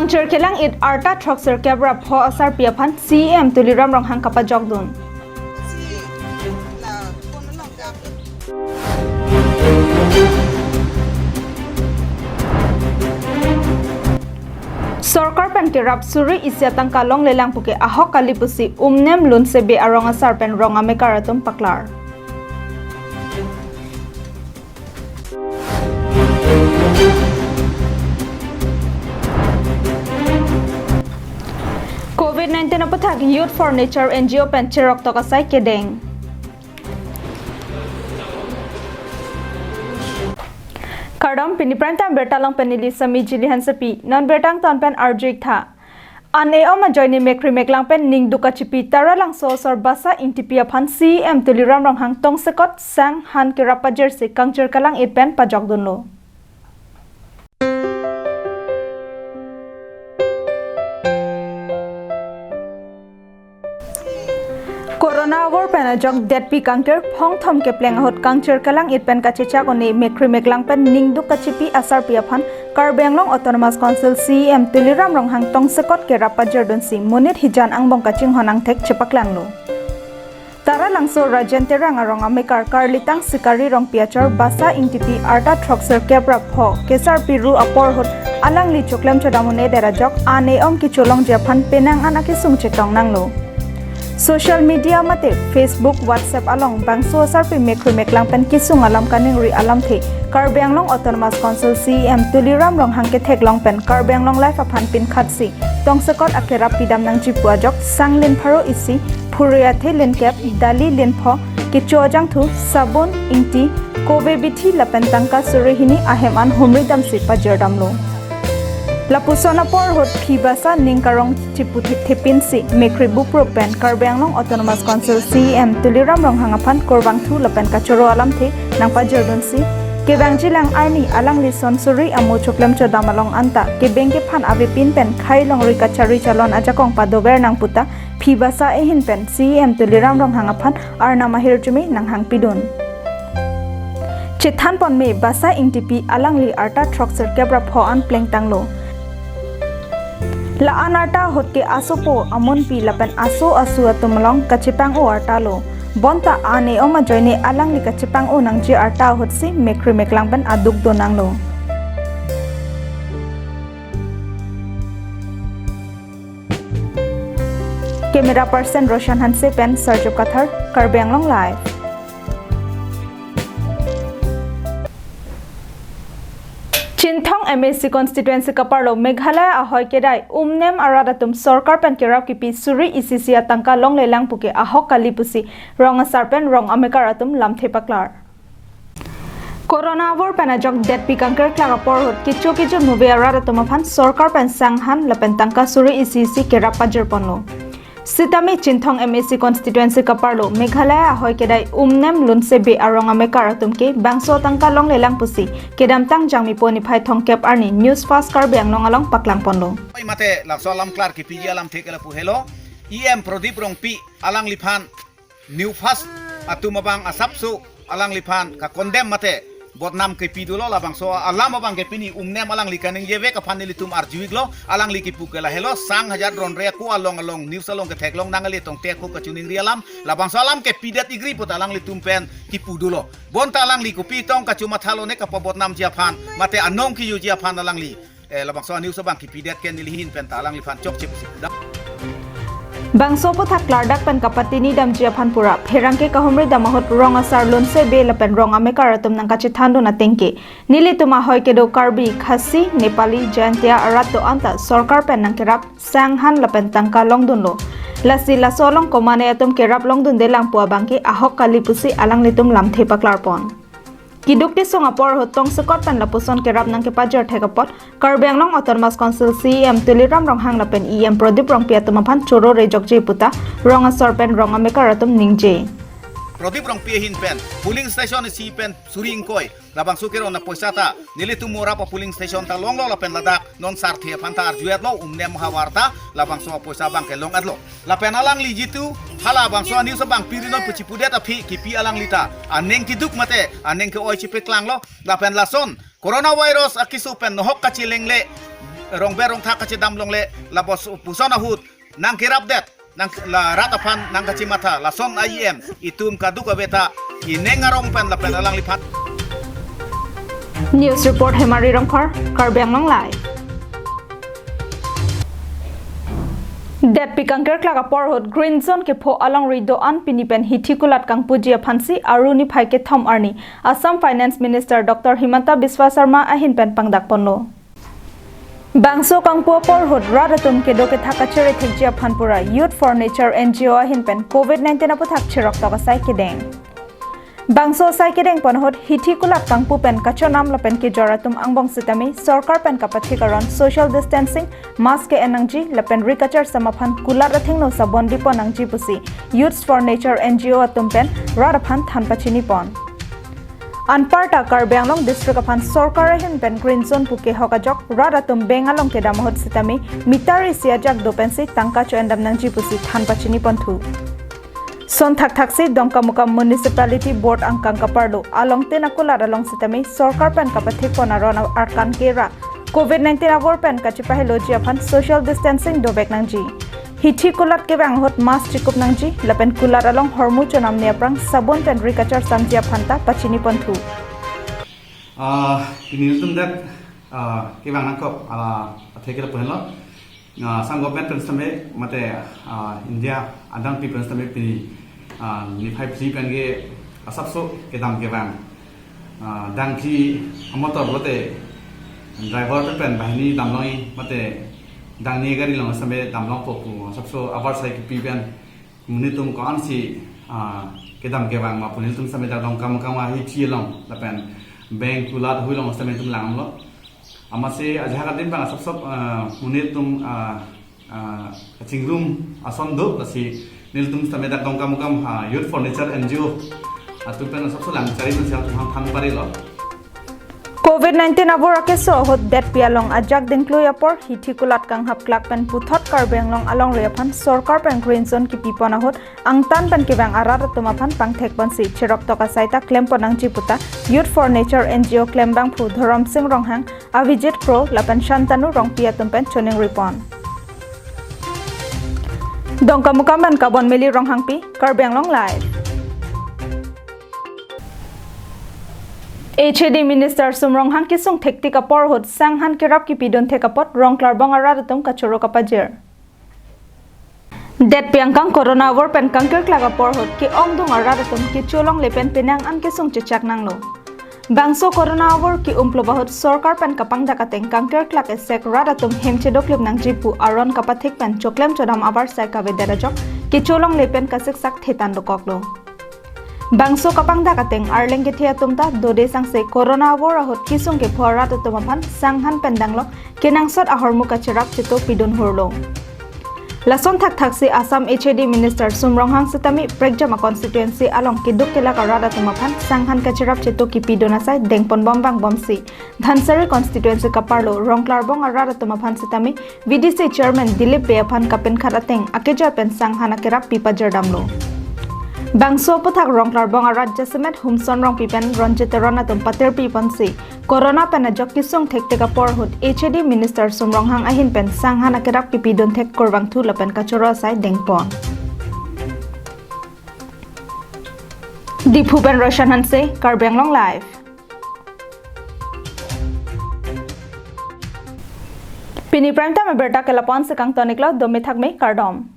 Kangcher kelang it arta troxer kebra pho asar piaphan CM tuliram ronghang kapajok dun. Sorkar pen kirap suri isyatang kalong lelang puke ahok kalipusi umnem lun sebe arong asar pen rong amekaratum paklar. COVID-19 na pathak Youth for Nature NGO pen chirok tokasay kedeng. Kardam piniprantam bertalang penili sami jilihan sepi non bertang ton pen arjik tha. Ane oma joini mekri meklang pen ning duka chipi tara lang so sor basa intipia phan CM tuliram rong hang tong sekot sang han kirapa jersey kangcher kalang it pen pajok dunlo. Corona war pen ajok det pi kangter phong thom ke pleng hot kangcher kalang it pen kachecha koni mekri meklang pen ningdu kachipi asar piaphan Karbenglong Autonomous Council CM tuliram rong hang tong sekot ke rapajer don si munit hijan ang bong kaching honang thek chepaklang lo tara langso rajente rang arong amekar karlitang sikari rong piachor basa ingtipi arta troxer kebra pho kesar piru apor hot alang li choklem chodamone derajok ane om ki cholong japhan penang anaki sung chetong nang lo Social media mate Facebook, WhatsApp along bangso sarpi mekru meklang pen kisung alam kaning ri alam the Karbenglong Autonomous Council CM tuliram rong hangke thek long pen Karbenglong life aphan pin khatsi tong sekot akera pidam nang jipuajok sanglin pharo isi phuria the len kep dali len pho kichojang thu sabun ingti kobe bithi lapen tangka surihini ahem an humridam si pajerdam lo Lapusona por hot khibasa ningkarong chiputhik thepin si mekri bupropen Karbenglong Autonomous Council CM tuliram rong hangaphan korbang thu lapen kachoro alam the nangpa jordon si kebang jilang army alang lison suri amu choklem chodamalong anta kebeng ke phan avipin pen khailong ri kachari chalon ajakong padover nang puta phibasa ehin pen CM tuliram rong hangaphan arna mahir jumi nang hang pidun chithan pon me basa ingtipi alang li arta troxer kebra pho an pleng tanglo La anarta hotke asopo amon pi lapen aso asu atumlong kachipang o arta lo bonta ane oma joine alang li kachipang o nang ji arta hotsi mekri meklang ban aduk donang lo Camera person Roshan Hanse pen Sergio Kathar Karbenglong live Chinthong MSC constituency kaparlo Meghalaya ahoy kedai umnem aradatum sorkar pen kerap kipi suri isisia tangka long lelang puke ahok kalipusi rong asarpen rong amekaratum lamthe paklar Corona war panajok det pikangker klagapor hot kichu nube aradatum aphan sorkar pen sanghan lapen tangka suri isisi kerap pajerponlo Sitami Chinthong MSC constituency kaparlo Meghalaya ahoy kedai umnem lunse be arong amekaratum ke bangso tangka long lelang pusi kedam tang jangmi poni phai thongkep arni news fast Karbenglong along paklang ponlo oi mate lakso alam klar ki pigi alam thekela pu hello em prodip rong pi alang liphan new fast atumabang asapsu alang liphan ka condemn mate botnam ke pidulo labang so alam abang ke pini umnem alang likaning yeve ka phanili tum arjuiglo alang liki pukela hello sang hajar ron rea ku along news along ke theklong nangali tong te ku ka chuning rialam labang so alam ke pidat igri put alang li tumpen ki pudulo bonta alang li ku pitong ka chuma thalo ne ka botnam jiaphan mate anong ki yu jiaphan alang li labang so news abang ki pidat ken nilihin pen ta alang li phan chok chip Bangso puthak lardak pen kapatini dam jiaphan pura pherangke kahomri damahot rong asar lonse be lapen rong amekaratum nang kachithando na tengke nili tuma hoy kedo karbi khasi nepali jantia arato anta sarkar pen nang kerap sanghan lapen tangka longdunlo lasi lasolong komane atum kerap longdun delang puwa bangke ahok kalipusi alang litum lamthe paklar pon Kidukti songapor hotong sekot pen lapuson kerap nang kepajar thekapot Karbenglong Autonomous Council CM tuliram rong hang lapen EM prodip rong piatumaphan choro rejokje puta rong asor pen rong amekaratum ningje Prodip rong pihin pen polling station si pen suring koi labang sukiro na poisata nilitu mura pa polling station ta long lo lapen ladak non sarthia panta arjuet lo umnem hawarta labang so poisa bang ke long adlo lapen alang li jitu hala bang so news bang pirinon puchipudet api kipi alang lita aneng kiduk mate aneng ke oi chipe klang lo lapen lason coronavirus akisu pen nohok kachilengle rong be rong thak kachi dam long le la bos pusona hut nang kirap det nang la ratapan nang kachi mata la son IEM itum kaduk abeta inengarong pen la pen alang lipat. News report Hemari Rongkhor, Karbi Anglong Live. Det pikangker klaka porhot green zone ke pho along rido an pinipen hitikulat kang pujia phansi aruni phaike thom arni Assam Finance Minister Dr. Himanta Biswa Sarma ahin pen pangdak ponno. Bangso kangpo porhot radatum ke doke thakachere thekjia phanpura Youth for Nature NGO ahin pen COVID-19 apothak chirok toka sai kedeng. Bangso sai kedeng ponhot hitikulat kangpu pen kachonam lapen ke joratum angbong sitami sarkar pen kapathikaron social distancing mask ke enangji lapen rikachar samaphan kulat athingno sabondi ponangji pusi Youths for Nature NGO atum pen radaphan thanpachini pon. Anparta Karbi Anglong district aphan sarkar hin pen green zone puke hokajok radatum bengalong ke damhot sitami mitari siajak dopensi tangka choendam nangji pusi thanpachini ponthu. Son thak-thaksi Dongkamuka Municipality Board ang Kangkaparlo along tinakulat along sitami sarkar pen kapathik ponaron arkan kera COVID-19 awar pen kachipahiloji aphan social distancing dobek nangji hithi kulat ke banghot mas chikup nangji lapen kulat along hormu chonam neaprang sabon pen rikachar samji aphanta pachini ponthu Piniltum dat ke bang nangkop athekela pohelo sang government pen same mate India adang people same pi ni phai pli pen ge asapso ke dam ke bang dang ki amotor bote driver pen bahini damloi mate dang ni gari long same damlong poku asapso abar sai ki pi pen munitum kon si ke dam ke bang ma punil tum same da dong kam kam hi thi long la pen bank kulat hui long same tum lang lo amase ajaga din bang asap munitum chingrum ason do lasi niltum same da dong kam kam Youth for Nature NGO atupen asap so lang cari men sial tum thang pari lo COVID-19 abora ke so hot det pialong ajak dingklu yapor hitikulat kang hap klak pen puthot karbeng long along rephan sarkar pen green zone ki pipona hot angtan pen ke bang arar tumaphan pangthek bansi chirok toka saita claim ponang chiputa Youth for Nature NGO claim bang phu Dharam Singh Ronghang Avijit Pro lapan Shantanu Rongpia tumpen choning ripon Dongkamuka man kabon meli Ronghang pi Karbeng long live HAD Minister Sumrong Hang Kisung Thekti Kapor Hot Sanghan Kirap ki pidon thekapot Rongklar Bangara tum kachoro kapajir Det piangkang corona war pen kangker klaga por hot ki ongdung aratum ki cholong lepen penang an kisung chichak nanglo Bangso corona war ki umploba hot sarkar pen kapang dakateng kangker klak esek radatum hemchedok lip nang jipu aron kapathik pen choklem chodam abar sai ka vedarajok ki cholong lepen kasik sak thetan dokoklo Bangso kapang dakateng arleng ke thia tumta dode sangse corona war hot kisung ke phora to tumaphan sanghan pendanglo kenang sot ahormu kachirap chito pidon horlo Lason thak-thaksi Assam HAD Minister Sumrong Hang Sitami Pregjama constituency along kiduk kela karada tumaphan sanghan kachirap chito ki pidona sai dengpon bombang bomsi Dhansari constituency kaparlo Rongklar bong arada tumaphan sitami VDC chairman Dilip Beaphan kapen kharateng akeja pen sanghan akerap pipajar damlo Bangso puthak Rongklar bong arad jasemet humson rong pipen ronjit rona tum pater pipansi corona pen ajok kisung thekte ka por hut HAD Minister Sumrong Hang ahin pen sanghan akerap ki pidon thek korwang thu lapen kachoro sai dengpon Diphu pen Roshan Hanse Karbeng long live Pini prime time berta kelapon sekang toniklo domi thakme kardom